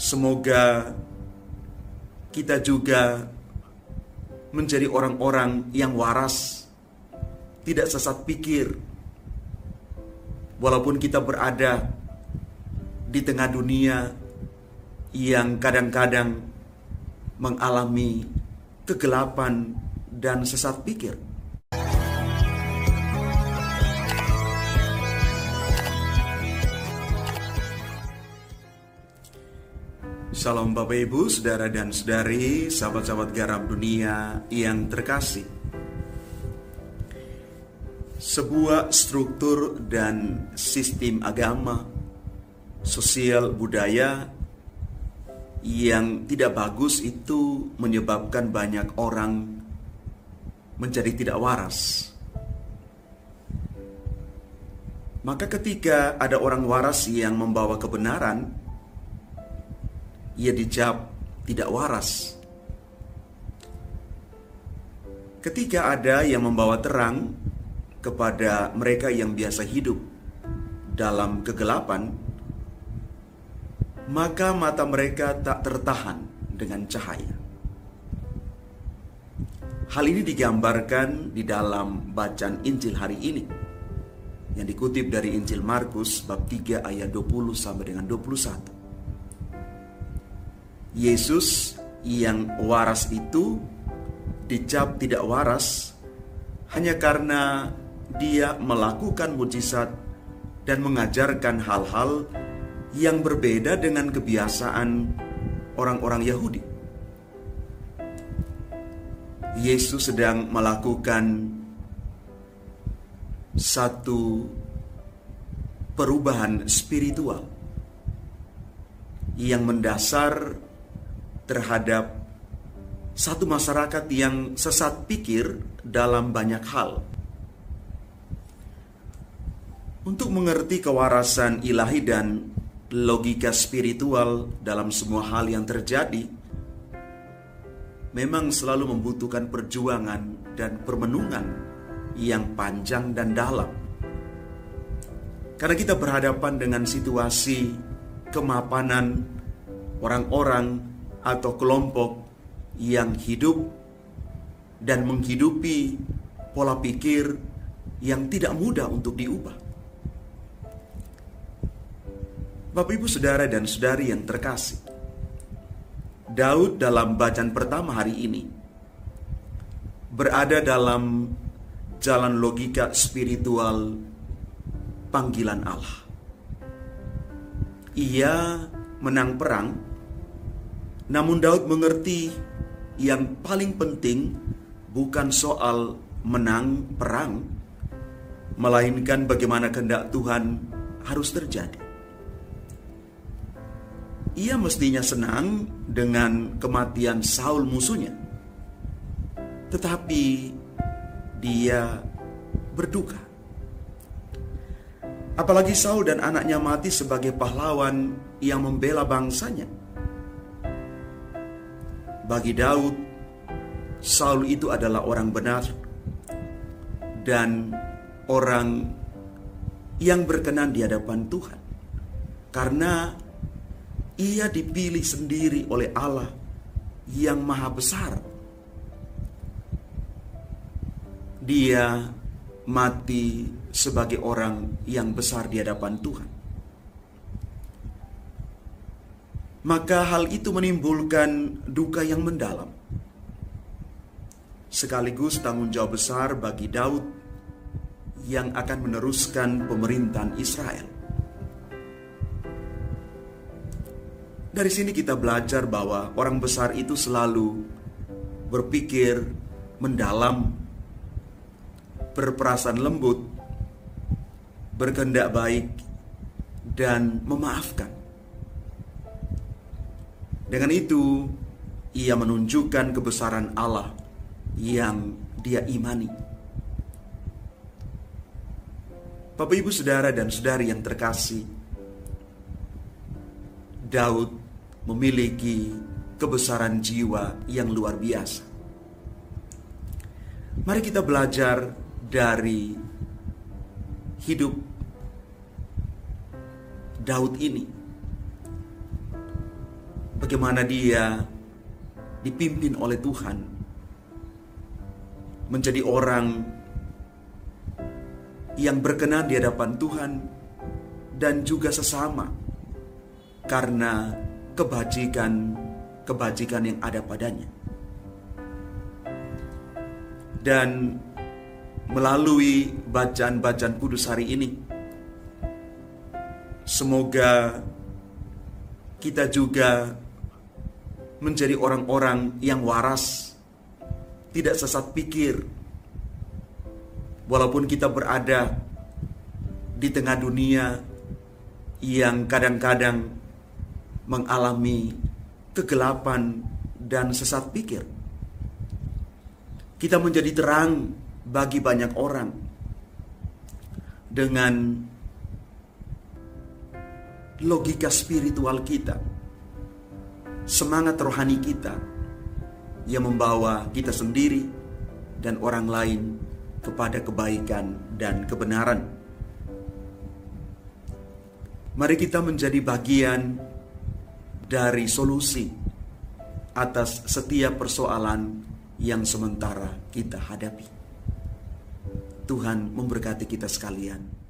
Semoga kita juga menjadi orang-orang yang waras, tidak sesat pikir, walaupun kita berada di tengah dunia yang kadang-kadang mengalami kegelapan dan sesat pikir. Salam Bapak Ibu, Saudara dan Saudari, sahabat-sahabat garam dunia yang terkasih. Sebuah struktur dan sistem agama, sosial, budaya yang tidak bagus itu menyebabkan banyak orang menjadi tidak waras. Maka ketika ada orang waras yang membawa kebenaran, ia dicap tidak waras. Ketika ada yang membawa terang kepada mereka yang biasa hidup dalam kegelapan, maka mata mereka tak tertahan dengan cahaya. Hal ini digambarkan di dalam bacaan Injil hari ini yang dikutip dari Injil Markus bab 3 ayat 20 sampai dengan 21. Yesus yang waras itu dicap tidak waras hanya karena dia melakukan mujizat dan mengajarkan hal-hal yang berbeda dengan kebiasaan orang-orang Yahudi. Yesus sedang melakukan satu perubahan spiritual yang mendasar terhadap satu masyarakat yang sesat pikir dalam banyak hal. Untuk mengerti kewarasan ilahi dan logika spiritual dalam semua hal yang terjadi, memang selalu membutuhkan perjuangan dan permenungan yang panjang dan dalam. Karena kita berhadapan dengan situasi kemapanan orang-orang atau kelompok yang hidup dan menghidupi pola pikir yang tidak mudah untuk diubah. Bapak Ibu Saudara dan Saudari yang terkasih, Daud dalam bacaan pertama hari ini berada dalam jalan logika spiritual panggilan Allah. Ia menang perang, namun Daud mengerti yang paling penting bukan soal menang perang, melainkan bagaimana kehendak Tuhan harus terjadi. Ia mestinya senang dengan kematian Saul musuhnya, tetapi dia berduka. Apalagi Saul dan anaknya mati sebagai pahlawan yang membela bangsanya. Bagi Daud, Saul itu adalah orang benar dan orang yang berkenan di hadapan Tuhan, karena ia dipilih sendiri oleh Allah yang maha besar. Dia mati sebagai orang yang besar di hadapan Tuhan. Maka hal itu menimbulkan duka yang mendalam, sekaligus tanggung jawab besar bagi Daud yang akan meneruskan pemerintahan Israel. Dari sini kita belajar bahwa orang besar itu selalu berpikir mendalam, berperasaan lembut, berkehendak baik, dan memaafkan. Dengan itu, ia menunjukkan kebesaran Allah yang dia imani. Bapak Ibu Saudara dan Saudari yang terkasih, Daud memiliki kebesaran jiwa yang luar biasa. Mari kita belajar dari hidup Daud ini. bagaimana dia dipimpin oleh Tuhan menjadi orang yang berkenan di hadapan Tuhan dan juga sesama karena kebajikan yang ada padanya. Dan melalui bacaan-bacaan kudus hari ini, semoga kita juga menjadi orang-orang yang waras, tidak sesat pikir. Walaupun kita berada di tengah dunia yang kadang-kadang mengalami kegelapan dan sesat pikir, kita menjadi terang bagi banyak orang dengan logika spiritual kita, semangat rohani kita yang membawa kita sendiri dan orang lain kepada kebaikan dan kebenaran. Mari kita menjadi bagian dari solusi atas setiap persoalan yang sementara kita hadapi. Tuhan memberkati kita sekalian.